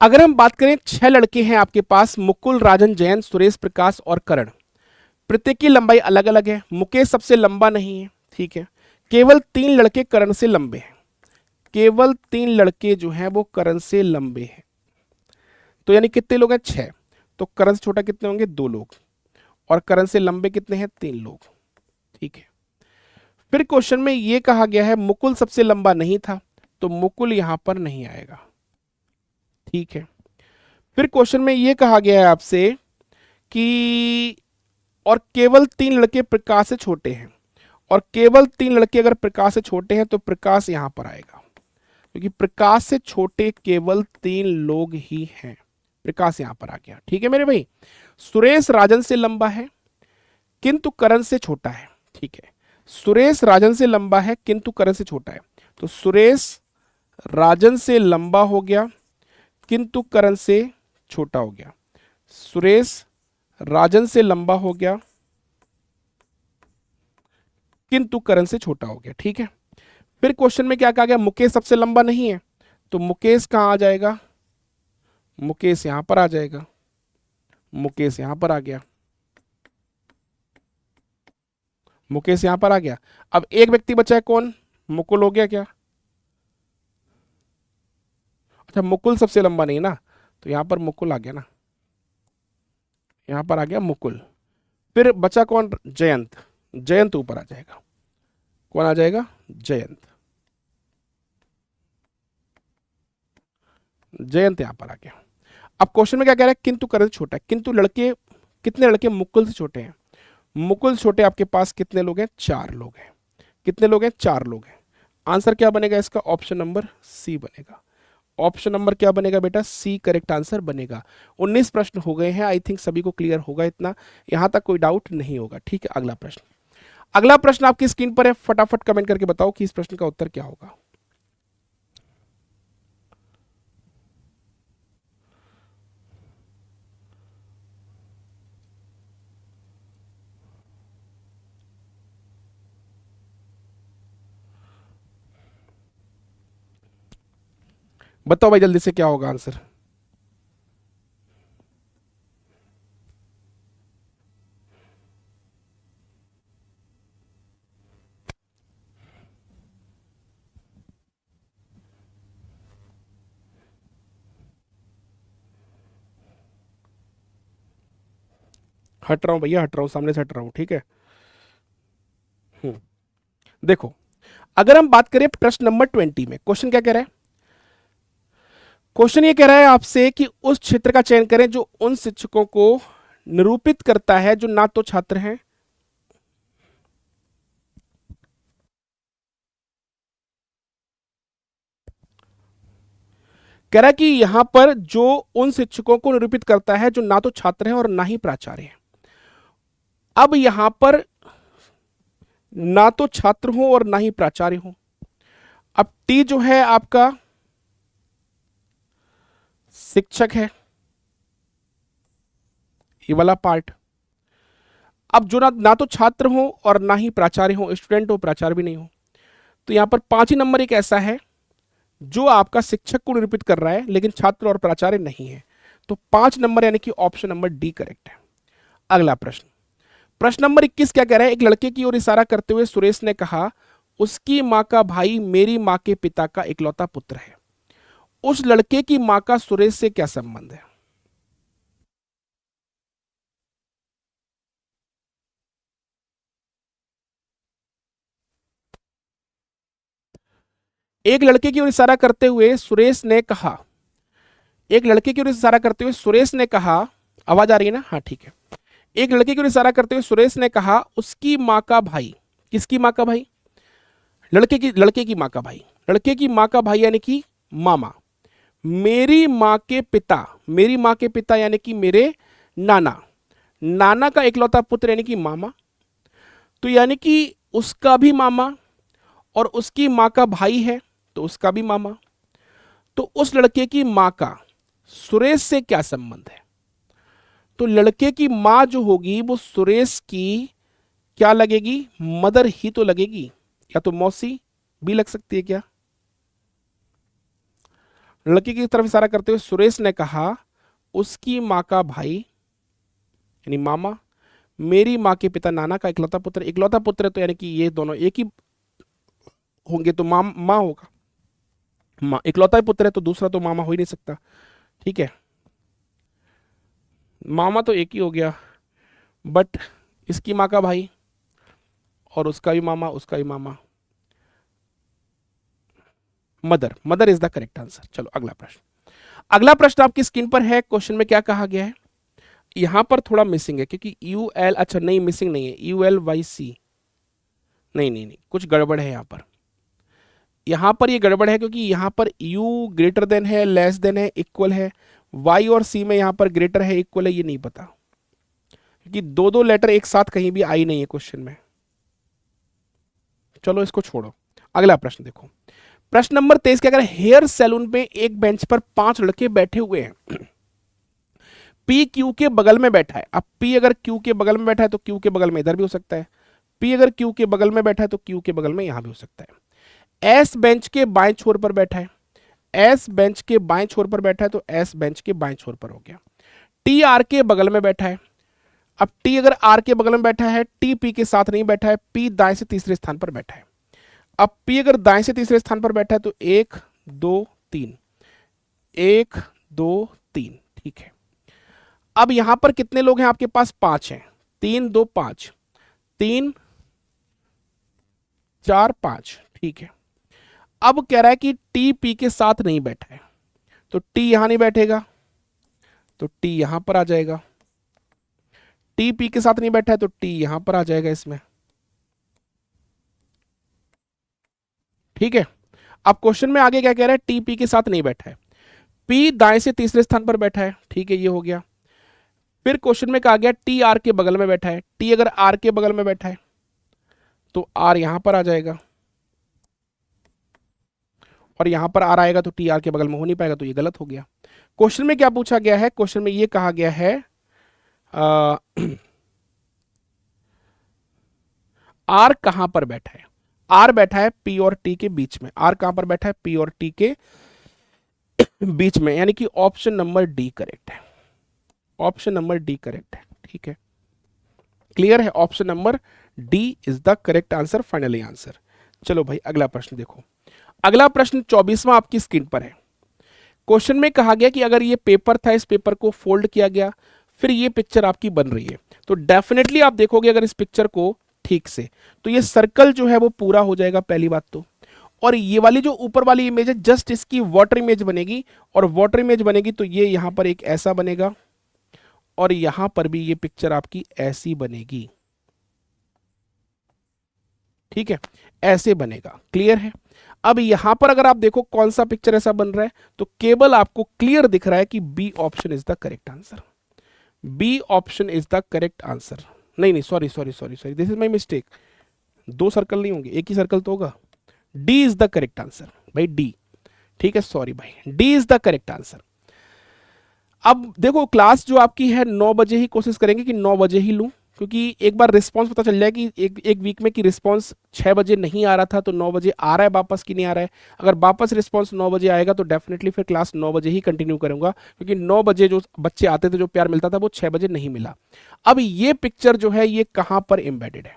अगर हम बात करें, 6 लड़के हैं आपके पास, मुकुल, राजन, जयंत, सुरेश, प्रकाश और करण। प्रत्येक की लंबाई अलग अलग है। मुकेश सबसे लंबा नहीं है, ठीक है। केवल 3 लड़के करण से लंबे हैं। केवल 3 लड़के जो हैं वो करण से लंबे हैं। तो यानी कितने लोग हैं? 6। तो करण से छोटा कितने होंगे? 2 लोग। और करण से लंबे कितने हैं? 3 लोग, ठीक है। फिर क्वेश्चन में ये कहा गया है मुकुल सबसे लंबा नहीं था, तो मुकुल यहां पर नहीं आएगा, ठीक है। फिर क्वेश्चन में ये कहा गया है आपसे कि और केवल 3 लड़के प्रकाश से छोटे हैं, और केवल 3 लड़के अगर प्रकाश से छोटे हैं तो प्रकाश यहां पर आएगा, क्योंकि प्रकाश से छोटे केवल 3 लोग ही हैं। प्रकाश यहां पर आ गया, ठीक है मेरे भाई। सुरेश राजन से लंबा है किंतु करण से छोटा है, ठीक है। सुरेश राजन से लंबा है किंतु करण से छोटा है, तो सुरेश राजन से लंबा हो गया किंतु करण से छोटा हो गया। सुरेश राजन से लंबा हो गया किंतु करण से छोटा हो गया, ठीक है। फिर क्वेश्चन में क्या कहा गया? मुकेश सबसे लंबा नहीं है, तो मुकेश कहां आ जाएगा? मुकेश यहां पर आ जाएगा। मुकेश यहां पर आ गया। मुकेश यहां पर आ गया। अब एक व्यक्ति बचा है, कौन? मुकुल हो गया क्या? अच्छा, मुकुल सबसे लंबा नहीं ना, तो यहां पर मुकुल आ गया ना। यहां पर आ गया मुकुल। फिर बचा कौन? जयंत। जयंत ऊपर आ जाएगा। कौन आ जाएगा? जयंत। जयंत यहां पर आ गया। अब क्वेश्चन में क्या कह रहा है? किंतु करण से छोटा है। किंतु लड़के, कितने लड़के मुकुल से छोटे हैं? मुकुल से छोटे आपके पास कितने लोग हैं? 4 लोग हैं। कितने लोग हैं? 4 लोग हैं। आंसर क्या बनेगा इसका? ऑप्शन नंबर सी बनेगा। ऑप्शन नंबर क्या बनेगा बेटा? सी करेक्ट आंसर बनेगा। 19 प्रश्न हो गए हैं, आई थिंक सभी को क्लियर होगा इतना, यहां तक कोई डाउट नहीं होगा, ठीक है। अगला प्रश्न, अगला प्रश्न आपकी स्क्रीन पर है, फटाफट कमेंट करके बताओ कि इस प्रश्न का उत्तर क्या होगा। बताओ भाई जल्दी से, क्या होगा आंसर? हट रहा हूं भैया, हट रहा हूं, सामने से हट रहा हूं, ठीक है। हम्म, देखो, अगर हम बात करें प्रश्न नंबर 20 में, क्वेश्चन क्या कह रहा है? क्वेश्चन ये कह रहा है आपसे कि उस क्षेत्र का चयन करें जो उन शिक्षकों को निरूपित करता है जो ना तो छात्र हैं, कह रहा है कि यहां पर जो उन शिक्षकों को निरूपित करता है जो ना तो छात्र हैं और ना ही प्राचार्य हैं। अब यहां पर ना तो छात्र हो और ना ही प्राचार्य हो। अब टी जो है आपका शिक्षक है, ये वाला पार्ट। अब जो ना तो छात्र हो और ना ही प्राचार्य हो, स्टूडेंट हो, प्राचार्य भी नहीं हो, तो यहां पर 5 ही नंबर एक ऐसा है जो आपका शिक्षक को निरूपित कर रहा है लेकिन छात्र और प्राचार्य नहीं है। तो 5 नंबर यानी कि ऑप्शन नंबर डी करेक्ट है। अगला प्रश्न, प्रश्न नंबर 21 क्या कह रहा है? एक लड़के की ओर इशारा करते हुए सुरेश ने कहा, उसकी मां का भाई मेरी मां के पिता का इकलौता पुत्र है। उस लड़के की मां का सुरेश से क्या संबंध है? एक लड़के की ओर इशारा करते हुए सुरेश ने कहा, एक लड़के की ओर इशारा करते हुए सुरेश ने कहा, आवाज आ रही है ना? हाँ ठीक है। एक लड़के की ओर इशारा करते हुए सुरेश ने कहा, उसकी मां का भाई किसकी माँ का भाई? लड़के की माँ का भाई। लड़के की माँ का भाई यानी कि मामा। मेरी माँ के पिता, मेरी माँ के पिता यानी कि मेरे नाना। नाना का इकलौता पुत्र यानी कि मामा। तो यानी कि उसका भी मामा, और उसकी माँ का भाई है तो उसका भी मामा। तो उस लड़के की माँ का सुरेश से क्या संबंध है? तो लड़के की माँ जो होगी वो सुरेश की क्या लगेगी? मदर ही तो लगेगी, या तो मौसी भी लग सकती है क्या? लड़के की तरफ इशारा करते हुए सुरेश ने कहा उसकी माँ का भाई यानी मामा, मेरी माँ के पिता नाना का इकलौता पुत्र। इकलौता पुत्र है तो यानी कि ये दोनों एक ही होंगे, तो माँ होगा। माँ इकलौता ही पुत्र है तो दूसरा तो मामा हो ही नहीं सकता। ठीक है, मामा तो एक ही हो गया, बट इसकी माँ का भाई और उसका भी मामा, उसका भी मामा। Mother, mother is the correct answer. चलो अगला प्रश्न। अगला प्रश्न आपकी स्क्रीन पर है। क्वेश्चन में क्या कहा गया है? यहां पर थोड़ा मिसिंग है क्योंकि यू एल, अच्छा नहीं मिसिंग नहीं है, यू एल वाई सी, नहीं नहीं नहीं, कुछ गड़बड़ है यहाँ पर। यहाँ पर ये गड़बड़ है क्योंकि यहाँ पर u ग्रेटर देन है, लेस देन है, इक्वल है। y और c में यहाँ पर ग्रेटर है, इक्वल है, ये नहीं पता क्योंकि दो दो लेटर एक साथ कहीं भी आई नहीं है क्वेश्चन में। चलो इसको छोड़ो, अगला प्रश्न देखो। प्रश्न नंबर 23 क्या कह रहा है? हेयर सैलून में एक बेंच पर 5 लड़के बैठे हुए हैं। पी क्यू के बगल में बैठा है। अब पी अगर क्यू के बगल में बैठा है तो क्यू के बगल में इधर भी हो सकता है। पी अगर क्यू के बगल में बैठा है तो क्यू के बगल में यहां भी हो सकता है। एस बेंच के बाएं छोर पर बैठा है। एस बेंच के बाएं छोर पर बैठा है तो एस बेंच के बाएं छोर पर हो गया। टी आर के बगल में बैठा है। अब टी अगर आर के बगल में बैठा है, टी पी के साथ नहीं बैठा है, पी दाएं से तीसरे स्थान पर बैठा है। अब पी अगर दाएं से तीसरे स्थान पर बैठा है तो 1 2 3, 1 2 3, ठीक है। अब यहां पर कितने लोग हैं आपके पास? 5 हैं। 3 2 5, 3 4 5, ठीक है। अब कह रहा है कि टी पी के साथ नहीं बैठा है, तो टी यहां नहीं बैठेगा तो टी यहां पर आ जाएगा। टी पी के साथ नहीं बैठा है तो टी यहां पर आ जाएगा इसमें। ठीक है, अब क्वेश्चन में आगे क्या कह रहा है? टी पी के साथ नहीं बैठा है, पी दाएं से तीसरे स्थान पर बैठा है, ठीक है, ये हो गया। फिर क्वेश्चन में कहा गया टी आर के बगल में बैठा है। टी अगर आर के बगल में बैठा है तो आर यहां पर आ जाएगा, और यहां पर आर आएगा तो टी आर के बगल में हो नहीं पाएगा, तो ये गलत हो गया। क्वेश्चन में क्या पूछा गया है? क्वेश्चन में ये कहा गया है आर कहां पर बैठा है? आर बैठा है पी और टी के बीच में। आर कहां पर बैठा है? पी और टी के बीच में, यानी कि ऑप्शन नंबर डी करेक्ट है। ऑप्शन नंबर डी करेक्ट है, ठीक है, क्लियर है? Option number D is the correct answer, finally answer. चलो भाई अगला प्रश्न देखो। अगला प्रश्न 24वां आपकी स्क्रीन पर है। क्वेश्चन में कहा गया कि अगर ये पेपर था, इस पेपर को फोल्ड किया गया, फिर ये पिक्चर आपकी बन रही है, तो डेफिनेटली आप देखोगे अगर इस पिक्चर को ठीक से, तो ये सर्कल जो है वो पूरा हो जाएगा, पहली बात तो। और ये वाली जो ऊपर वाली इमेज है, जस्ट इसकी वाटर इमेज बनेगी, और वाटर इमेज बनेगी तो ये यहां पर एक ऐसा बनेगा, और यहां पर भी ये पिक्चर आपकी ऐसी बनेगी। ठीक है, ऐसे बनेगा, क्लियर है? अब यहां पर अगर आप देखो कौन सा पिक्चर ऐसा बन रहा है, तो केवल आपको क्लियर दिख रहा है कि B option is the correct answer. B option is the correct answer. नहीं नहीं, sorry sorry sorry sorry, this is my mistake. दो सर्कल नहीं होंगे, एक ही सर्कल तो होगा। D is the correct answer भाई, डी। ठीक है, सॉरी भाई, D is the correct answer. अब देखो क्लास जो आपकी है 9 बजे ही कोशिश करेंगे कि 9 बजे ही लूं, क्योंकि एक बार रिस्पांस पता चल जाए कि एक वीक में कि रिस्पांस 6 बजे नहीं आ रहा था तो 9 बजे आ रहा है वापस कि नहीं आ रहा है। अगर वापस रिस्पांस 9 बजे आएगा तो डेफिनेटली फिर क्लास 9 बजे ही कंटिन्यू करूंगा, क्योंकि 9 बजे जो बच्चे आते थे, जो प्यार मिलता था, वो 6 बजे नहीं मिला। अब ये पिक्चर जो है ये कहां पर एम्बेडेड है?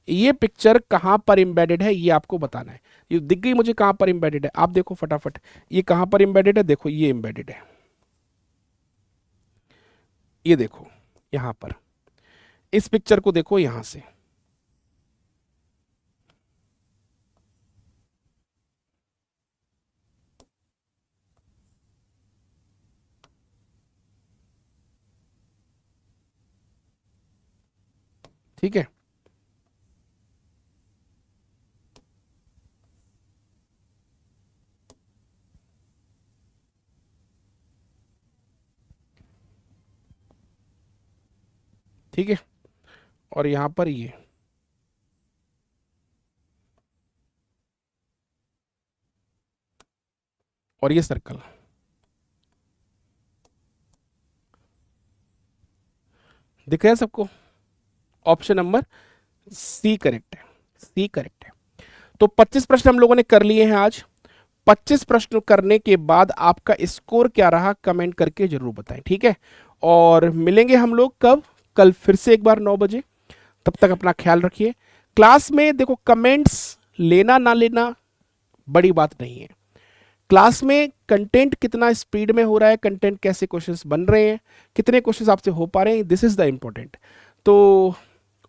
ये पिक्चर कहां पर एम्बेडेड है ये आपको बताना है। ये दिख गई मुझे कहां पर एम्बेडेड है, आप देखो फटाफट। ये कहां पर एम्बेडेड है? देखो ये एम्बेडेड है, ये देखो यहां पर। इस पिक्चर को देखो यहां से। ठीक है, ठीक है, और यहां पर ये और ये सर्कल। दिख रहा है सबको? ऑप्शन नंबर सी करेक्ट है, सी करेक्ट है। तो 25 प्रश्न हम लोगों ने कर लिए हैं आज। 25 प्रश्न करने के बाद आपका स्कोर क्या रहा कमेंट करके जरूर बताएं, ठीक है। और मिलेंगे हम लोग कब? कल फिर से एक बार 9 बजे। तब तक अपना ख्याल रखिए। क्लास में देखो, कमेंट्स लेना ना लेना बड़ी बात नहीं है। क्लास में कंटेंट कितना स्पीड में हो रहा है, कंटेंट कैसे क्वेश्चंस बन रहे हैं, कितने क्वेश्चंस आपसे हो पा रहे हैं, दिस इज द इंपॉर्टेंट। तो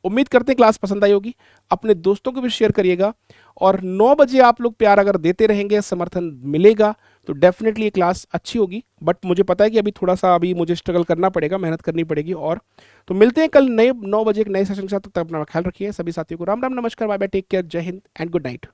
उम्मीद करते हैं क्लास पसंद आई होगी। अपने दोस्तों को भी शेयर करिएगा। और 9 बजे आप लोग प्यार अगर देते रहेंगे, समर्थन मिलेगा, तो डेफिनेटली ये क्लास अच्छी होगी। बट मुझे पता है कि अभी थोड़ा सा अभी मुझे स्ट्रगल करना पड़ेगा, मेहनत करनी पड़ेगी। और तो मिलते हैं कल नए 9 बजे एक नए सेशन के साथ। तब तक अपना ख्याल रखिए। सभी साथियों को राम राम, नमस्कार, बाय बाय, टेक केयर, जय हिंद एंड गुड नाइट।